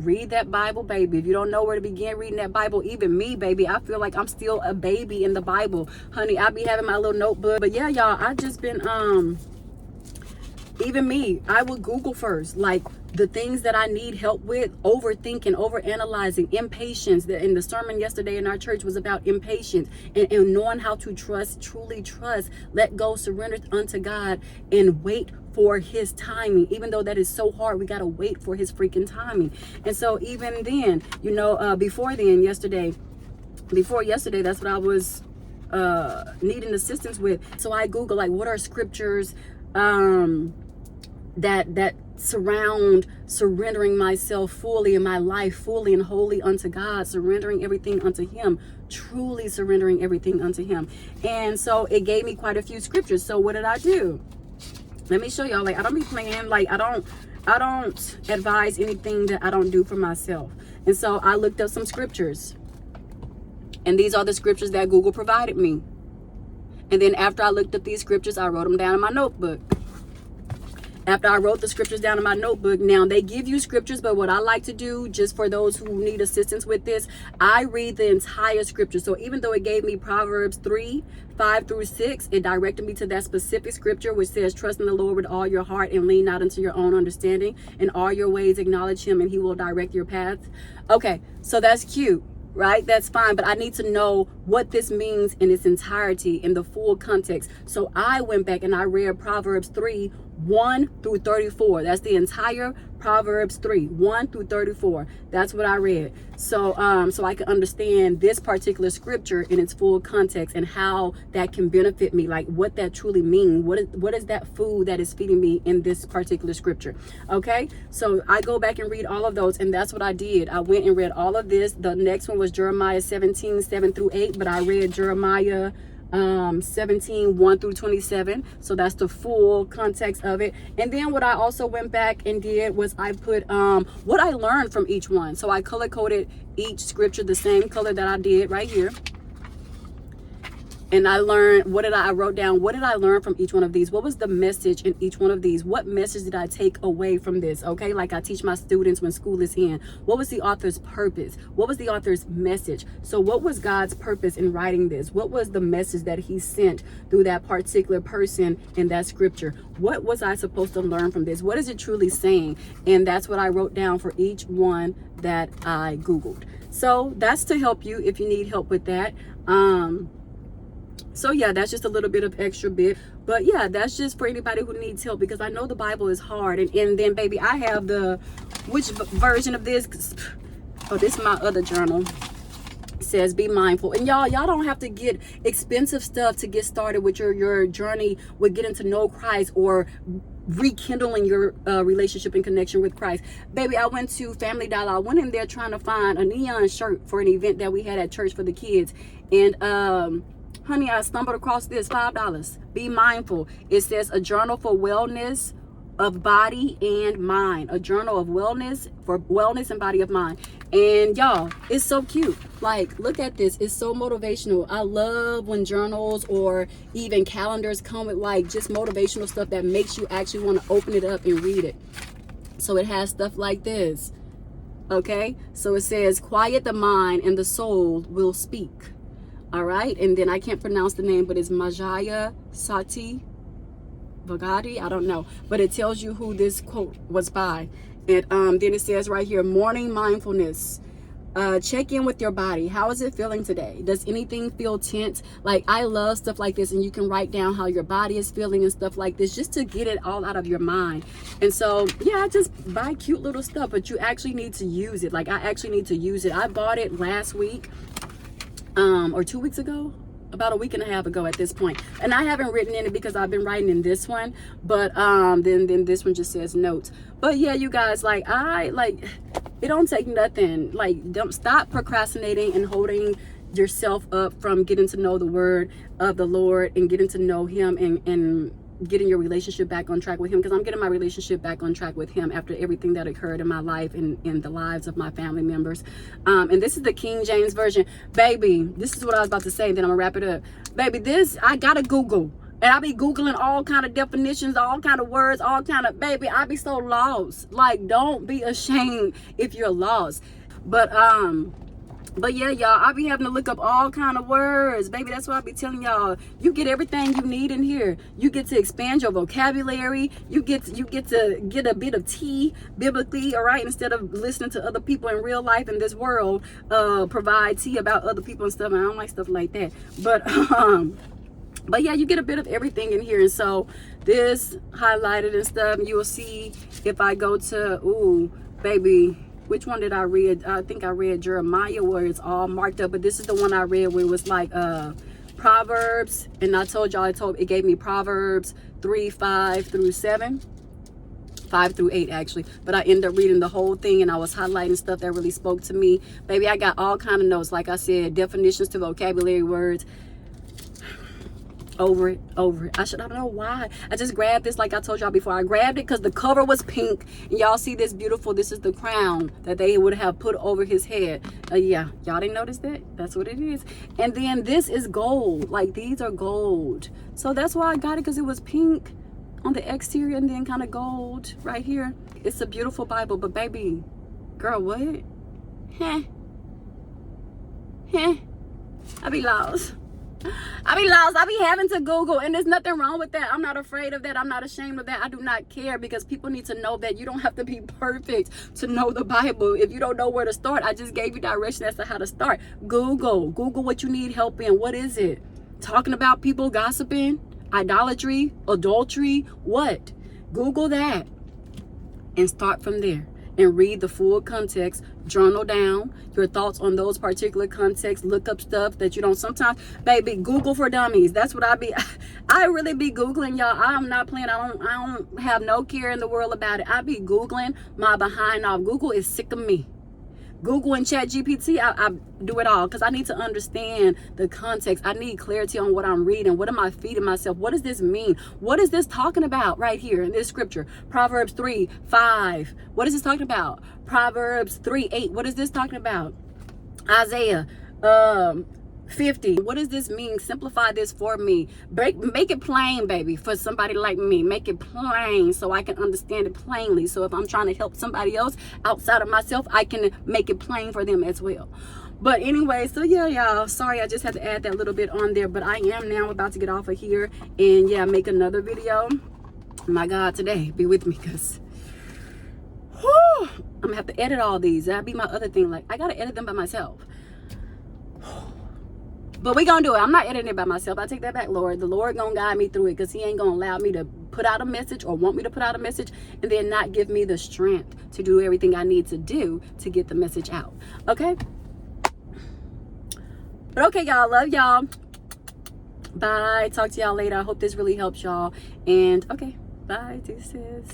Read that Bible, baby. If you don't know where to begin reading that Bible, even me, baby, I feel like I'm still a baby in the Bible. Honey, I be having my little notebook. But yeah, y'all, I just been, even me, I would Google first, like the things that I need help with, overthinking, overanalyzing, impatience. In the sermon yesterday in our church was about impatience and knowing how to trust, truly trust, let go, surrender unto God, and wait for his timing. Even though that is so hard, we got to wait for his freaking timing. And so even then, you know, before yesterday, that's what I was needing assistance with. So I Google, like, what are scriptures that surround surrendering myself fully in my life, fully and wholly unto God, surrendering everything unto him, truly surrendering everything unto him. And so it gave me quite a few scriptures. So what did I do? Let me show y'all. Like, I don't be playing. Like, I don't advise anything that I don't do for myself. And so I looked up some scriptures, and these are the scriptures that Google provided me. And then after I looked up these scriptures, I wrote them down in my notebook. After I wrote the scriptures down in my notebook, now they give you scriptures, but what I like to do, just for those who need assistance with this, I read the entire scripture. So even though it gave me Proverbs 3:5-6, it directed me to that specific scripture, which says, trust in the Lord with all your heart and lean not into your own understanding. In all your ways acknowledge him and he will direct your paths. Okay, so that's cute. Right? That's fine. But I need to know what this means in its entirety, in the full context. So I went back and I read Proverbs 3:1-34. That's the entire Proverbs 3:1-34. That's what I read. So so I can understand this particular scripture in its full context and how that can benefit me, like what that truly means. What is that food that is feeding me in this particular scripture? Okay, so I go back and read all of those, and that's what I did. I went and read all of this. The next one was Jeremiah 17:7-8, but I read Jeremiah 17:1-27. So that's the full context of it. And then what I also went back and did was I put what I learned from each one. So I color coded each scripture the same color that I did right here. And I learned, I wrote down, what did I learn from each one of these? What was the message in each one of these? What message did I take away from this? Okay, like I teach my students when school is in. What was the author's purpose? What was the author's message? So what was God's purpose in writing this? What was the message that he sent through that particular person in that scripture? What was I supposed to learn from this? What is it truly saying? And that's what I wrote down for each one that I Googled. So that's to help you if you need help with that. So yeah, that's just a little bit of extra bit, but yeah, that's just for anybody who needs help, because I know the Bible is hard. And then baby, I have which version of this? Oh, this is my other journal. It says be mindful. And y'all don't have to get expensive stuff to get started with your journey with getting to know Christ or rekindling your relationship and connection with Christ. Baby, I went to Family Dollar. I went in there trying to find a neon shirt for an event that we had at church for the kids. And honey, I stumbled across this, $5. Be mindful. It says a journal for wellness of body and mind. A journal of wellness for wellness and body of mind. And y'all, it's so cute. Like, look at this. It's so motivational. I love when journals or even calendars come with like just motivational stuff that makes you actually want to open it up and read it. So it has stuff like this. Okay, so it says, quiet the mind and the soul will speak. All right, and then I can't pronounce the name, but it's Majaya Sati Vagadi. I don't know, but it tells you who this quote was by. And then it says right here, morning mindfulness. Check in with your body. How is it feeling today? Does anything feel tense? Like, I love stuff like this, and you can write down how your body is feeling and stuff like this, just to get it all out of your mind. And so yeah, I just buy cute little stuff, but you actually need to use it. Like, I actually need to use it. I bought it last week. Or 2 weeks ago, about a week and a half ago at this point. And I haven't written in it because I've been writing in this one, but then this one just says notes. But yeah, you guys, like, it don't take nothing. Like, don't stop procrastinating and holding yourself up from getting to know the word of the Lord and getting to know him and getting your relationship back on track with him, because I'm getting my relationship back on track with him after everything that occurred in my life and in the lives of my family members. And this is the King James Version. Baby, this is what I was about to say, then I'm gonna wrap it up. Baby, this, I gotta Google. And I be Googling all kind of definitions, all kind of words, all kind of, baby, I be so lost. Like, don't be ashamed if you're lost. But yeah, y'all, I be having to look up all kind of words, baby. That's why I be telling y'all, you get everything you need in here. You get to expand your vocabulary. You get to get a bit of tea biblically, all right, instead of listening to other people in real life in this world provide tea about other people and stuff. And I don't like stuff like that. But yeah, you get a bit of everything in here. And so this highlighted and stuff, you will see if I go to, ooh, baby, which one did I read? I think I read Jeremiah, where it's all marked up. But this is the one I read where it was like Proverbs. And I told y'all, it gave me Proverbs 3:5-7. 5-8 actually, but I ended up reading the whole thing, and I was highlighting stuff that really spoke to me. Baby, I got all kind of notes. Like I said, definitions to vocabulary words. Over it. I don't know why. I just grabbed this, like I told y'all before. I grabbed it because the cover was pink. And y'all see this beautiful, this is the crown that they would have put over his head. Yeah, y'all didn't notice that? That's what it is. And then this is gold. Like, these are gold. So that's why I got it, because it was pink on the exterior and then kind of gold right here. It's a beautiful Bible, but baby, girl, what? I be lost. I be having to Google, and there's nothing wrong with that. I'm not afraid of that. I'm not ashamed of that. I do not care, because people need to know that you don't have to be perfect to know the Bible. If you don't know where to start, I just gave you direction as to how to start. Google what you need help in. What is it? Talking about people gossiping, idolatry, adultery, what? Google that and start from there. And read the full context, journal down your thoughts on those particular contexts, look up stuff that you don't sometimes, baby, Google for dummies. That's what I really be Googling, y'all. I'm not playing. I don't have no care in the world about it. I be Googling my behind off. Google is sick of me. Google and ChatGPT, I do it all, because I need to understand the context. I need clarity on what I'm reading. What am I feeding myself? What does this mean? What is this talking about right here in this scripture? Proverbs 3:5. What is this talking about? Proverbs 3:8. What is this talking about? Isaiah 50. What does this mean? Simplify this for me. Make it plain, baby, for somebody like me. Make it plain so I can understand it plainly. So if I'm trying to help somebody else outside of myself, I can make it plain for them as well. But anyway, so yeah, y'all, sorry, I just had to add that little bit on there. But I am now about to get off of here and yeah, make another video. My God, today, be with me, because I'm gonna have to edit all these. That'd be my other thing. Like, I gotta edit them by myself. But we gonna do it. I'm not editing it by myself. I take that back, Lord. The Lord gonna guide me through it, because he ain't gonna allow me to put out a message or want me to put out a message and then not give me the strength to do everything I need to do to get the message out. Okay? But okay, y'all. Love y'all. Bye. Talk to y'all later. I hope this really helps y'all. And okay. Bye. Deuces.